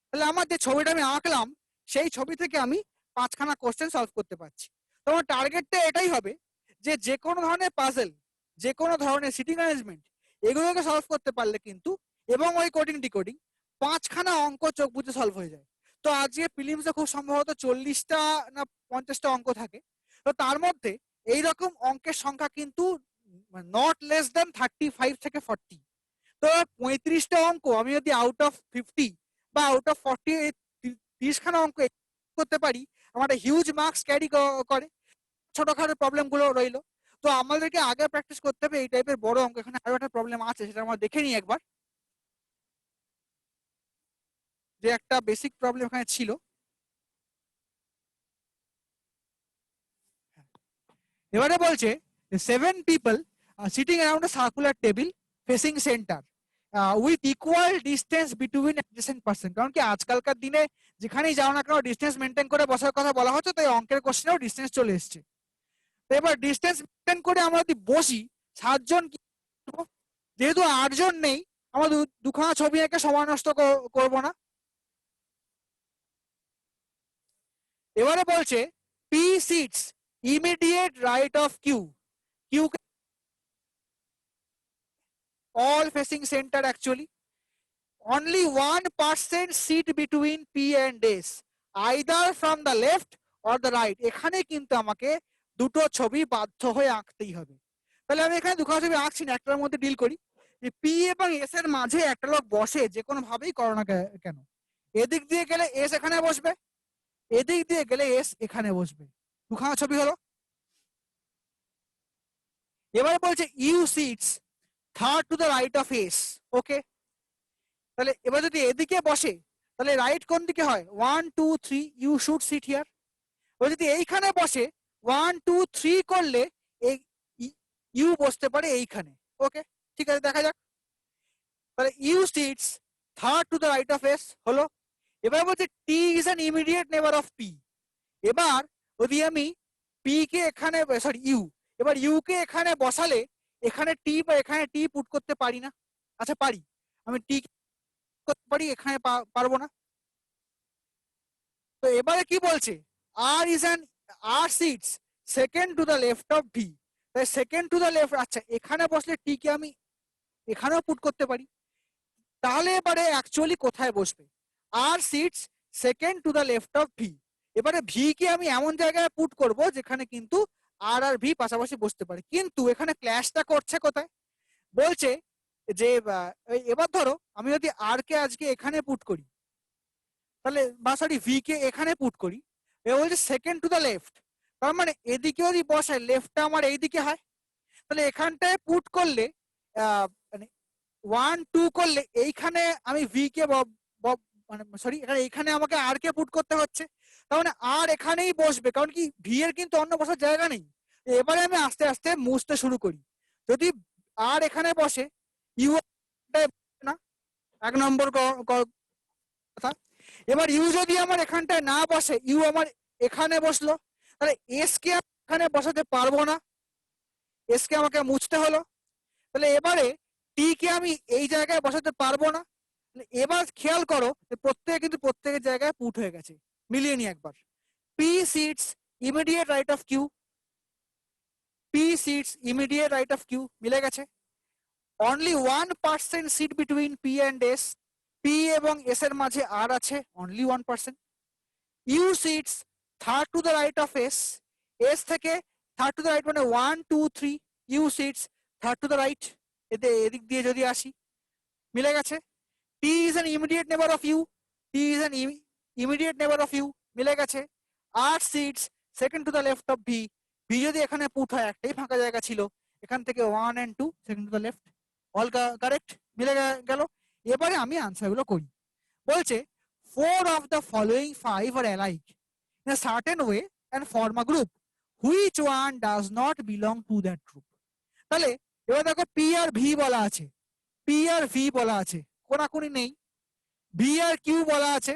Speaker 1: তাহলে আমার যে ছবিটা আমি আঁকলাম সেই ছবি থেকে আমি 5খানা কোশ্চেন সলভ করতে পারছি। তো আমার টার্গেটটা এটাই হবে যে যে কোনো ধরনের পাজেল, যে কোনো ধরনের সিটিং অ্যারেঞ্জমেন্ট এগুলোকে সলভ করতে পারলে কিন্তু, এবং ওই কোডিং ডিকোডিং 5খানা অঙ্ক চোখ বুঝে সলভ হয়ে যায়। তো আজকে প্রিলিমসে খুব সম্ভবত 40টা না 50টা অঙ্ক থাকে, তো তার মধ্যে এইরকম অঙ্কের সংখ্যা কিন্তু নট লেস দেন 35 থেকে 40। তো 35টা অঙ্ক আমি যদি আউট অফ 50 বা আউট অফ 40 30খানা অঙ্ক করতে পারি, আমার একটা হিউজ মার্কস ক্যারি করে। ছোটখাটো প্রবলেম গুলো রইলো, তো আমাদেরকে আগে প্র্যাকটিস করতে হবে এই টাইপের বড় অঙ্ক। এখানে আরো একটা প্রবলেম আছে, সেটা আমরা দেখে নিই একবার, যে একটা বেসিক প্রবলেম এখানে ছিল। এবারে বলছে 7 people sitting around a circular table facing center with equal distance between adjacent person, কারণ কি আজকালকার দিনে যেখানেই যাও না কেন ডিস্টেন্স মেনটেন করে বসার কথা বলা হচ্ছে, তাই অঙ্কের কোশ্চেনেও ডিস্টেন্স চলে এসছে। তো এবার ডিস্টেন্স মেনটেন করে আমরা যদি বসি 7জন, যেহেতু 8জন নেই আমরা দুখানা ছবি এঁকে সময় নষ্ট করবো না। এবারে বলছে P sits immediate right of Q, Q all facing center actually, only 1% seat between P and S, either from the left or the right। এখানে কিন্তু আমাকে দুটো ছবি বাধ্য হয়ে আঁকতেই হবে। তাহলে আমি এখানে দুটো ছবি আঁকছি না, একটার মধ্যে ডিল করি। যে পি এবং এস এর মাঝে একটা লোক বসে, যে কোনো ভাবেই করো না কেন, এদিক দিয়ে গেলে এস এখানে বসবে, এদিক দিয়ে গেলে এস এখানে বসবে, দুখানা ছবি হলো। এবারে বলছে U sits third to the right of S, okay. তাহলে এবার যদি এদিকে বসে তাহলে রাইট কোন দিকে হয়, 1 2 3 ইউ শুড সিট হিয়ার। ও যদি এইখানে বসে 1 2 3 করলে এই ইউ বসতে পারে এইখানে, ওকে ঠিক আছে দেখা যাক। তাহলে U sits third to the right of S হলো। এবার বলছে T is an immediate neighbour of P. এবার যদি আমি পি কে এখানে, সরি ইউ, এবার ইউ কে এখানে বসালে এখানে টি বা এখানে টি পুট করতে পারি না, আচ্ছা পারি, আমি টি করতে পারি, এখানে পারবো না। তো এবারে কি বলছে, R is an, R sits second to the left of V, তাই সেকেন্ড টু দ্য লেফট, আচ্ছা এখানে বসলে টি কে আমি এখানেও পুট করতে পারি। তাহলে এবারে অ্যাকচুয়ালি কোথায় বসবে, R sits second to the left of V. এবারে ভি কে আমি এমন জায়গায় পুট করব যেখানে কিন্তু আর আর ভি পাশাপাশি বসতে পারে, কিন্তু এখানে ক্ল্যাশটা করছে কোথায়, বলছে যে এবার ধরো আমি যদি আর কে আজকে এখানে পুট করি, তাহলে বা সরি ভি কে এখানে পুট করি, এ বলছে সেকেন্ড টু দ্য লেফট, তার মানে এদিকে যদি বসায় লেফটটা আমার এইদিকে হয়, তাহলে এখানটায় পুট করলে মানে 1 2 করলে এইখানে আমি ভি কে মানে সরি এখানে এইখানে আমাকে আর কে পুট করতে হচ্ছে, তার মানে আর এখানেই বসবে, কারণ কি ভি এর কিন্তু অন্য বসার জায়গা নেই। এবারে আমি আস্তে আস্তে মুছতে শুরু করি। যদি আর এখানে বসে ইউ না, 1 নম্বর কথা। এবার ইউ যদি আমার এখানটায় না বসে, ইউ আমার এখানে বসলো, তাহলে এস কে এখানে বসাতে পারবো না, এস কে আমাকে মুছতে হলো। তাহলে এবারে টি কে আমি এই জায়গায় বসাতে পারবো না। এবার খেয়াল করো প্রত্যেকে কিন্তু প্রত্যেকের জায়গায় পুট হয়ে গেছে, মিলিয়ে নি একবার। P sits immediate right of Q, P sits immediate right of Q মিলে গেছে। Only 1% sit between P and S, P এবং এস এর মাঝে আর আছে only 1%। U sits third to the right of S, S থেকে থার্ড টু দ্য রাইট মানে 1 2 3, U sits third to the right, এদিক দিয়ে যদি আসি মিলে গেছে। T is an immediate neighbour of you, T is an immediate neighbour of U মিলে গেছে। R sits second to the left of V, V যদি এখানে পুট হয় একটাই ফাঁকা জায়গা ছিল, এখান থেকে 1 and 2 second to the left, all correct মিলে গেল। এবারে আমি আনসারগুলো করি। বলছে 4 of the following 5 are alike in a certain way and form a group, which one does not belong to that group? তাহলে এবার দেখো পি আর ভি বলা আছে, পি আর ভি বলা আছে, কোনাকুনি নেই। ভি আর কিউ বলা আছে,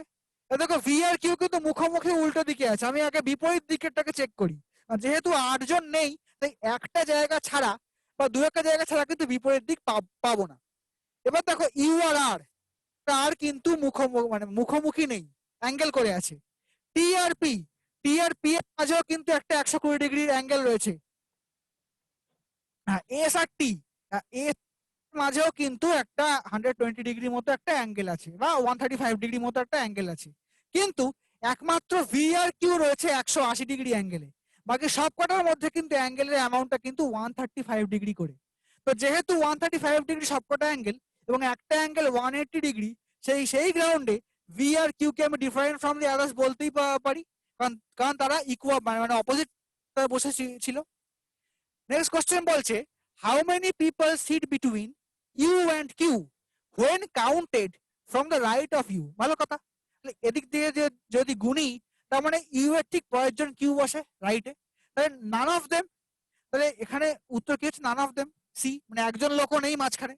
Speaker 1: দেখো ভি আর কিউ কিন্তু মুখোমুখি উল্টো দিকে আছে, আমি আগে বিপরীত দিকেরটাকে চেক করি। আর যেহেতু 8 জন নেই, তাই একটা জায়গা ছাড়া বা দু একটা জায়গা ছাড়া কিন্তু বিপরীত দিক পাবো না। এবার দেখো ইউ আর আর, আর কিন্তু মুখোমুখি নেই, অ্যাঙ্গেল করে আছে। টি আর পি, টি আর পি এর মাঝেও কিন্তু একটা 120 ডিগ্রির অ্যাঙ্গেল রয়েছে। এস আর টি, এস মাঝেও কিন্তু একটা 120 ডিগ্রি মতো একটা অ্যাঙ্গেল আছে, বা 135 ডিগ্রি মতো একটা অ্যাঙ্গেল আছে। কিন্তু একমাত্র ভি আর কিউ রয়েছে 180 ডিগ্রি অ্যাঙ্গেলে, বাকি সব কটার মধ্যে কিন্তু অ্যাঙ্গেলের অ্যামাউন্টটা কিন্তু 135 ডিগ্রি করে। তো যেহেতু 135 ডিগ্রি সবকটা অ্যাঙ্গেল এবং একটা অ্যাঙ্গেল 180 ডিগ্রি, সেই গ্রাউন্ডে ভি আর কিউ কে আমি ডিফারেন্ট ফ্রম দি আদার্স বলতেই পারি, কারণ তারা ইকুয়াল মানে অপোজিট বসে ছিল। নেক্সট কোশ্চেন বলছে how many people sit between U and Q when counted from the right of you? ভালো কথা, এদিক দিয়ে যদি গুনি তার মানে ইউ এর ঠিক পরের জন কিউ বসে রাইটে, তাহলে নান অফ দেম, তাহলে এখানে উত্তর কি হচ্ছে নান অফ দেম, সি, মানে একজন লোকও নেই মাঝখানে।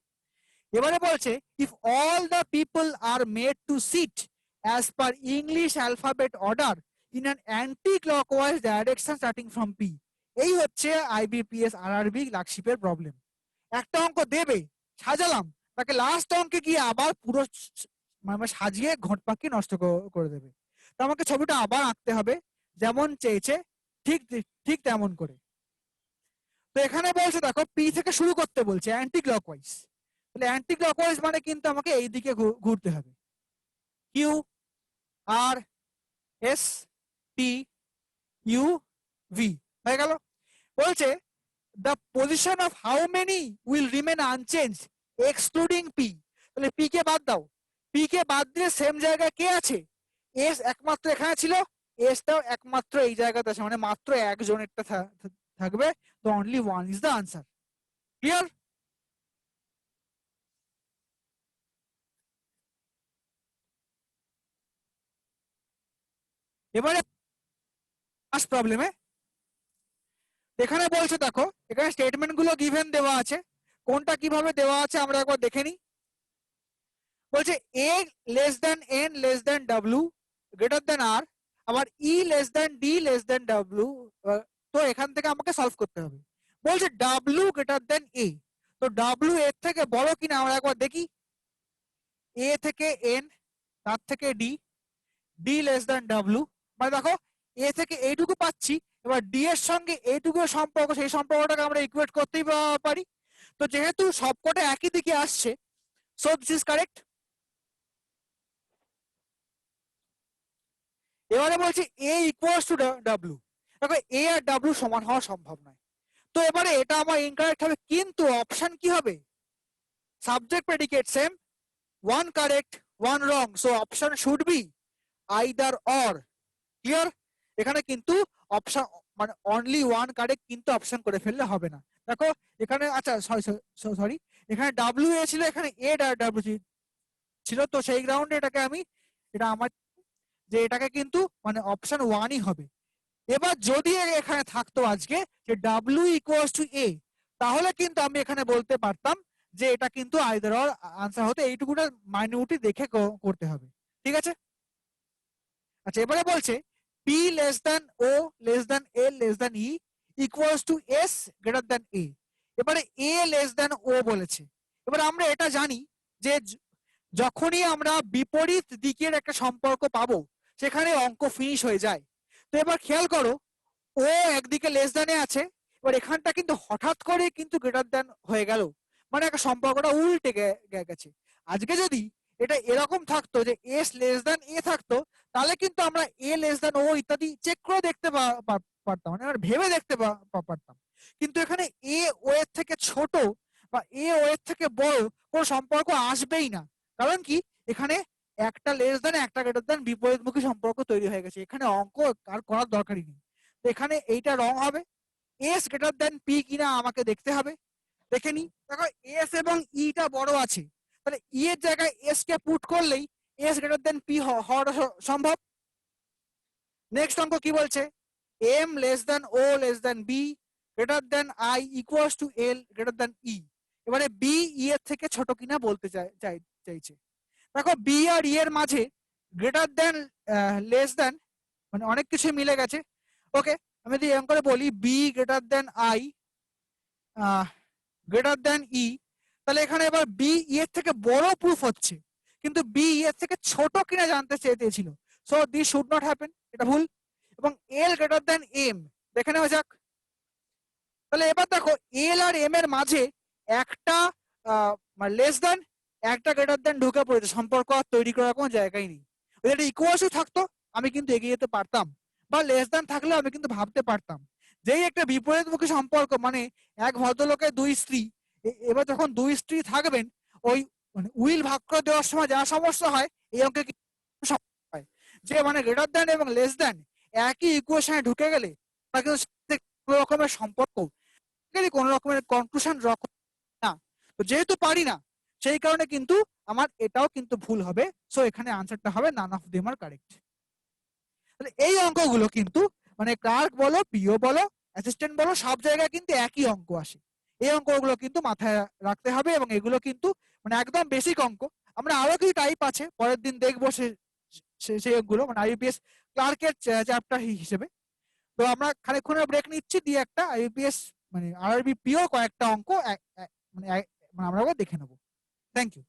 Speaker 1: এবারে বলছে if all the people are made to sit as per English alphabet order in an anticlockwise direction starting from P. এই হচ্ছে আইবিপিএস আরআরবি ক্লার্কশিপের প্রবলেম। একটা অঙ্ক দেবে, সাজালাম, তাকে লাস্ট অঙ্কে গিয়ে আবার পুরো মানে সাজিয়ে ঘট পাকি নষ্ট করে দেবে। তো আমাকে ছবিটা আবার আঁকতে হবে, যেমন চেয়েছে ঠিক ঠিক তেমন করে। তো এখানে বলছে দেখো পি থেকে শুরু করতে বলছে অ্যান্টি ক্লকওয়াইজ, তাহলে অ্যান্টি ক্লকওয়াইজ মানে কিন্তু আমাকে এই দিকে ঘুরতে হবে। Q R S T U V হয়ে গেল। বলছে the position of how many will remain unchanged excluding p, তাহলে p কে বাদ দাও, p কে বাদ দিয়ে সেম জায়গায় কে আছে, s একমাত্র এখানে ছিল, s টাও একমাত্র এই জায়গাতে আছে, মানে মাত্র একজনেরটা থাকবে, তো only one is the answer. Clear? এবারে ফার্স্ট প্রবলেমে এখানে বলছে দেখো এখানে স্টেটমেন্ট গুলো গিভেন দেওয়া আছে, কোনটা কিভাবে দেওয়া আছে আমরা একবার দেখে নিই। বলছে a less than n less than w greater than r, আবার e less than d less than w, তো এখান থেকে আমাকে সলভ করতে হবে। বলছে w গ্রেটার দেন a, তো w এর থেকে বড় কিনা আমরা একবার দেখি। a থেকে n, তার থেকে d, d less than w, মানে দেখো a থেকে এইটুকু পাচ্ছি, এবার d এর সঙ্গে এইটুকু সম্পর্ক, সেই সম্পর্কটাকে আমরা ইকুয়েট করতেই পারি। তো যেহেতু সবকটা একই দিকে আসছে, সো দিস ইজ কারেক্ট। এবারে বলছি a ইকুয়ালস টু w, দেখো a আর w সমান হওয়া সম্ভব নয়, তো এবারে এটা আমার ইনকারেক্ট হবে, কিন্তু অপশন কি হবে, subject predicate same, one correct one wrong, so option should be either or. Clear? এখানে কিন্তু অপশন মানে অনলি ওয়ান কারেক্ট কিন্তু অপশন করে ফেললে হবে না। দেখো এখানে আচ্ছা সরি এখানে ডাব্লিউ এ ছিল, এখানে এ ডাব্লিউ ছিল, তো সেই গ্রাউন্ডে এটাকে আমি এটা আমার যে এটাকে কিন্তু মানে অপশন 1ই হবে। এবার যদি এখানে থাকতো আজকে যে W ইকুয়ালস টু A, তাহলে কিন্তু আমি এখানে বলতে পারতাম যে এটা কিন্তু আইদার অর আনসার হতে, এইটুকুটা মাইনিউটি দেখে করতে হবে। ঠিক আছে? আচ্ছা, এবারে বলছে P less than O less than L less than E equals to S greater than A। এবারে A লেস দ্যান O বলেছে। এবার আমরা এটা জানি যে যখনই আমরা বিপরীত দিকের একটা সম্পর্ক পাবো সেখানে অঙ্ক ফিনিশ হয়ে যায়। তো এবার খেয়াল করো, ও একদিকে লেস দ্যানে আছে, এবার এখানটা কিন্তু হঠাৎ করে কিন্তু গ্রেটার দ্যান হয়ে গেল, মানে একটা সম্পর্কটা উল্টে গেছে। আজকে যদি এটা এরকম থাকতো যে এস লেস দ্যান এ থাকতো, তাহলে কিন্তু আমরা এ লেস দ্যান ও ইত্যাদি চেক করে দেখতে পারতাম, মানে আমরা ভেবে দেখতে পারতাম। কিন্তু এখানে এ ও এর থেকে ছোট বা এ ও এর থেকে বড় কোনো সম্পর্ক আসবেই না। কারণ কি, এখানে একটা লেস দ্যান একটা গ্রেটার দ্যান বিপরীতমুখী সম্পর্ক তৈরি হয়ে গেছে, এখানে অঙ্ক আর করার দরকারই নেই। এখানে এইটা রং হবে, এস গ্রেটার দ্যান পি কিনা আমাকে দেখতে হবে। দেখে নি, দেখো এস এবং ইটা বড় আছে, তাহলে ই এর জায়গায় এস কে পুট করলেই এস গ্রেটার দ্যান পি হওয়াটা সম্ভব। নেক্সট অঙ্ক কি বলছে, M less than O less than B greater than I equals to L greater than E. এবারে বি ই এর থেকে ছোট কিনা বলতে চাইছে। দেখো বি আর ই এর মাঝে গ্রেটার দ্যান লেস দ্যান মানে অনেক কিছু মিলে গেছে। ওকে, আমি যদি এরকম করে বলি B greater than I greater than E, তাহলে এখানে এবার বি ই এর থেকে বড় প্রুফ হচ্ছে, কিন্তু বি ই এর থেকে ছোট কিনা জানতে চেয়েছিল। So this should not happen, এটা ভুল। এবং এল গ্রেটার দ্যান এম দেখে নেওয়া যাক। তাহলে এবার দেখো এল আর এম এর মাঝে একটা লেস দ্যান একটা গ্রেটার দ্যান ঢুকে পড়েছে, সম্পর্ক আর তৈরি করার কোনো জায়গায় নেই। যদি ইকুয়ালস থাকতো আমি কিন্তু এগিয়ে যেতে পারতাম, বা লেস দ্যান থাকলে আমি কিন্তু ভাবতে পারতাম। যেই একটা বিপরীতমুখী সম্পর্ক, মানে এক ভদ্রলোকের দুই স্ত্রী, এবার যখন দুই স্ত্রী থাকবেন, ওই মানে উইল ভাগ করে দেওয়ার সময় যা সমস্যা হয় এই অঙ্কে হয় যে মানে গ্রেটার দ্যান এবং লেস দ্যান একই ইকুয়েশনে ঢুকে গেলে কোনো রকমের সম্পর্ক, কোনো রকমের কনক্লুশন ড্র না। তো যেহেতু পারি না, সেই কারণে কিন্তু আমার এটাও কিন্তু ভুল হবে। সো এখানে আনসারটা হবে none of them are correct. তাহলে এই অঙ্কগুলো কিন্তু মানে ক্লার্ক বলো, পিও বলো, অ্যাসিস্ট্যান্ট বলো, সব জায়গায় কিন্তু একই অঙ্ক আসে। এই অঙ্কগুলো কিন্তু মাথায় রাখতে হবে, এবং এগুলো কিন্তু মানে একদম বেসিক অঙ্ক। আমরা আরো কিছু টাইপ আছে পরের দিন দেখবো সেই অঙ্কগুলো, মানে আইবিপিএস ক্লার্কের চ্যাপ্টার হিসেবে। তো আমরা খানিকক্ষণের ব্রেক নিচ্ছি, দিয়ে একটা আইবিপিএস মানে আরআরবি পিও কয়েকটা অঙ্ক মানে আমরা দেখে নেবো। Thank you.